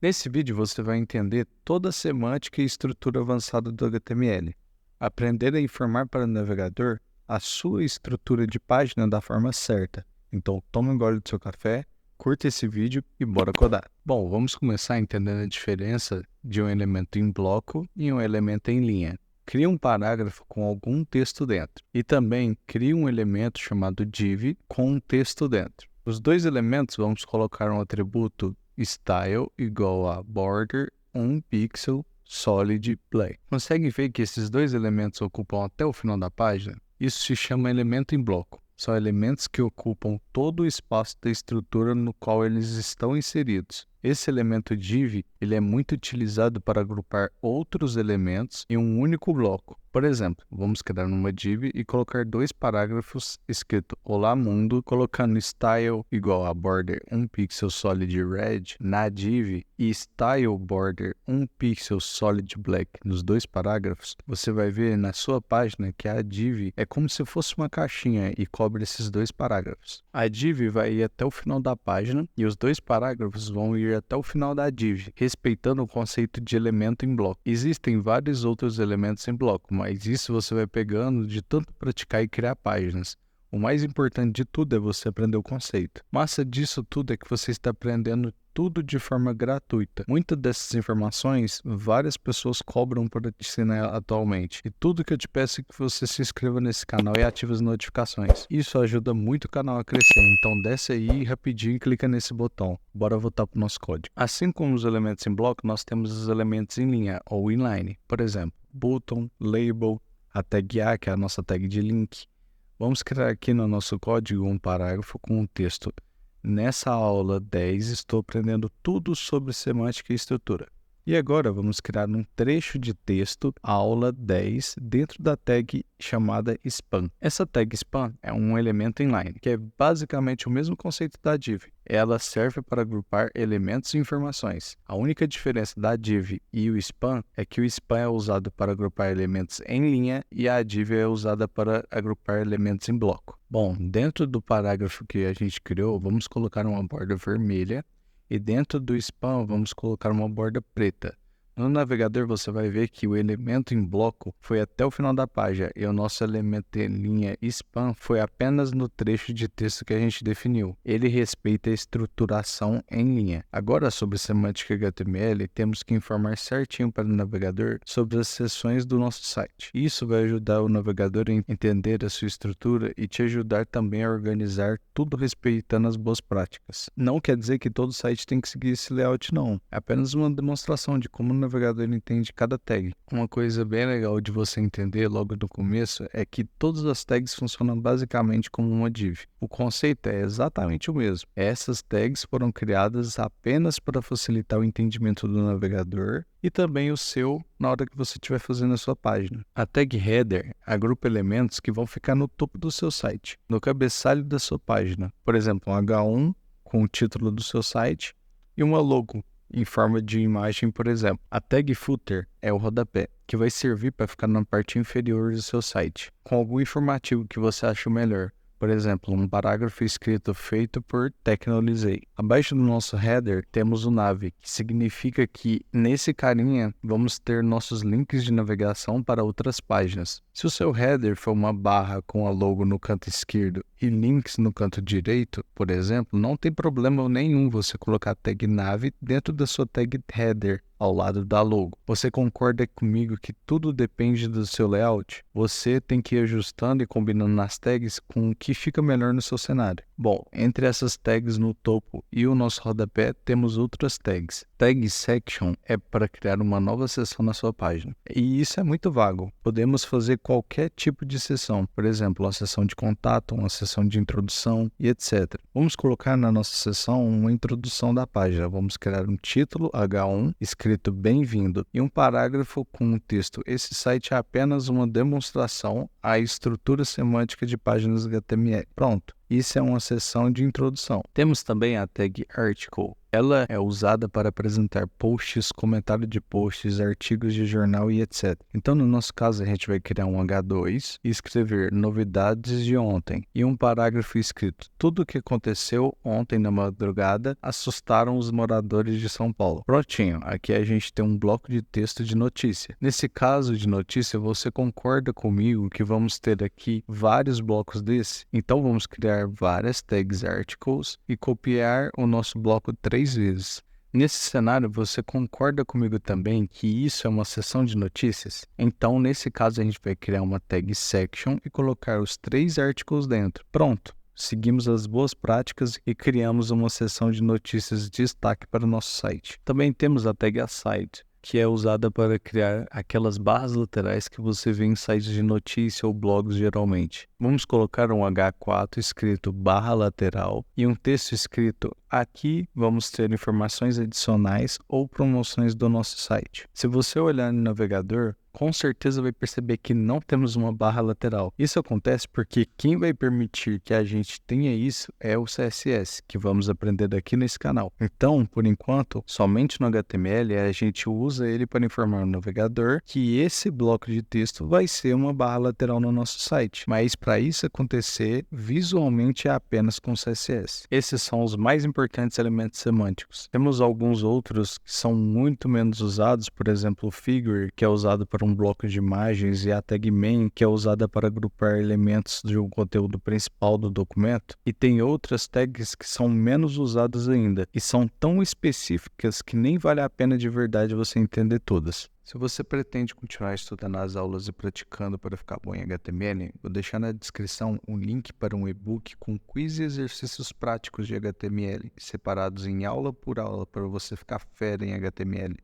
Nesse vídeo você vai entender toda a semântica e estrutura avançada do HTML. Aprender a informar para o navegador a sua estrutura de página da forma certa. Então tome um gole do seu café, curta esse vídeo e bora codar. Bom, vamos começar entendendo a diferença de um elemento em bloco e um elemento em linha. Crie um parágrafo com algum texto dentro. E também crie um elemento chamado div com um texto dentro. Os dois elementos vamos colocar um atributo style igual a border 1 pixel solid black. Consegue ver que esses dois elementos ocupam até o final da página? Isso se chama elemento em bloco. São elementos que ocupam todo o espaço da estrutura no qual eles estão inseridos. Esse elemento div ele é muito utilizado para agrupar outros elementos em um único bloco. Por exemplo, vamos criar uma div e colocar dois parágrafos escrito Olá Mundo, colocando style igual a border 1 pixel solid red na div e style border 1 pixel solid black nos dois parágrafos. Você vai ver na sua página que a div é como se fosse uma caixinha e cobre esses dois parágrafos. A div vai ir até o final da página e os dois parágrafos vão ir até o final da div, respeitando o conceito de elemento em bloco. Existem vários outros elementos em bloco, mas isso você vai pegando de tanto praticar e criar páginas. O mais importante de tudo é você aprender o conceito. Massa disso tudo é que você está aprendendo tudo de forma gratuita. Muitas dessas informações, várias pessoas cobram para te ensinar atualmente. E tudo que eu te peço é que você se inscreva nesse canal e ative as notificações. Isso ajuda muito o canal a crescer, então desce aí rapidinho e clica nesse botão. Bora voltar para o nosso código. Assim como os elementos em bloco, nós temos os elementos em linha ou inline. Por exemplo, button, label, a tag A, que é a nossa tag de link. Vamos criar aqui no nosso código um parágrafo com um texto. Nessa aula 10 estou aprendendo tudo sobre semântica e estrutura. E agora vamos criar um trecho de texto, aula 10, dentro da tag chamada span. Essa tag span é um elemento inline, que é basicamente o mesmo conceito da div. Ela serve para agrupar elementos e informações. A única diferença da div e o span é que o span é usado para agrupar elementos em linha e a div é usada para agrupar elementos em bloco. Bom, dentro do parágrafo que a gente criou, vamos colocar uma borda vermelha. E dentro do span vamos colocar uma borda preta. No navegador você vai ver que o elemento em bloco foi até o final da página e o nosso elemento em linha span foi apenas no trecho de texto que a gente definiu. Ele respeita a estruturação em linha. Agora sobre semântica HTML, temos que informar certinho para o navegador sobre as seções do nosso site. Isso vai ajudar o navegador a entender a sua estrutura e te ajudar também a organizar tudo respeitando as boas práticas. Não quer dizer que todo site tem que seguir esse layout não. É apenas uma demonstração de como o navegador entende cada tag. Uma coisa bem legal de você entender logo no começo é que todas as tags funcionam basicamente como uma div. O conceito é exatamente o mesmo. Essas tags foram criadas apenas para facilitar o entendimento do navegador e também o seu na hora que você estiver fazendo a sua página. A tag header agrupa elementos que vão ficar no topo do seu site, no cabeçalho da sua página. Por exemplo, um H1 com o título do seu site e uma logo em forma de imagem, por exemplo. A tag footer é o rodapé, que vai servir para ficar na parte inferior do seu site, com algum informativo que você acha melhor. Por exemplo, um parágrafo escrito feito por Technolizei. Abaixo do nosso header temos o nav, que significa que nesse carinha vamos ter nossos links de navegação para outras páginas. Se o seu header for uma barra com a logo no canto esquerdo e links no canto direito, por exemplo, não tem problema nenhum você colocar a tag nav dentro da sua tag header ao lado da logo. Você concorda comigo que tudo depende do seu layout? Você tem que ir ajustando e combinando nas tags com o que fica melhor no seu cenário. Bom, entre essas tags no topo e o nosso rodapé, temos outras tags. Tag section é para criar uma nova seção na sua página. E isso é muito vago. Podemos fazer qualquer tipo de seção, por exemplo, uma seção de contato, uma seção de introdução e etc. Vamos colocar na nossa seção uma introdução da página. Vamos criar um título H1 escrito bem-vindo e um parágrafo com um texto. Esse site é apenas uma demonstração à estrutura semântica de páginas HTML. Pronto. Isso é uma seção de introdução. Temos também a tag article. Ela é usada para apresentar posts, comentário de posts, artigos de jornal e etc. Então, no nosso caso, a gente vai criar um H2 e escrever novidades de ontem. E um parágrafo escrito: tudo o que aconteceu ontem na madrugada assustaram os moradores de São Paulo. Prontinho, aqui a gente tem um bloco de texto de notícia. Nesse caso de notícia, você concorda comigo que vamos ter aqui vários blocos desse? Então, vamos criar várias tags articles e copiar o nosso bloco 3 vezes. Nesse cenário, você concorda comigo também que isso é uma seção de notícias? Então, nesse caso, a gente vai criar uma tag section e colocar os 3 articles dentro. Pronto! Seguimos as boas práticas e criamos uma seção de notícias de destaque para o nosso site. Também temos a tag aside, que é usada para criar aquelas barras laterais que você vê em sites de notícia ou blogs geralmente. Vamos colocar um H4 escrito barra lateral e um texto escrito: aqui vamos ter informações adicionais ou promoções do nosso site. Se você olhar no navegador, com certeza vai perceber que não temos uma barra lateral. Isso acontece porque quem vai permitir que a gente tenha isso é o CSS, que vamos aprender aqui nesse canal. Então, por enquanto, somente no HTML a gente usa ele para informar o navegador que esse bloco de texto vai ser uma barra lateral no nosso site. Mas para isso acontecer, visualmente é apenas com CSS. Esses são os mais importantes elementos semânticos. Temos alguns outros que são muito menos usados, por exemplo, o figure, que é usado para um bloco de imagens, e a tag main, que é usada para agrupar elementos de um conteúdo principal do documento. E tem outras tags que são menos usadas ainda, e são tão específicas que nem vale a pena de verdade você entender todas. Se você pretende continuar estudando as aulas e praticando para ficar bom em HTML, vou deixar na descrição um link para um e-book com quiz e exercícios práticos de HTML, separados em aula por aula para você ficar fera em HTML.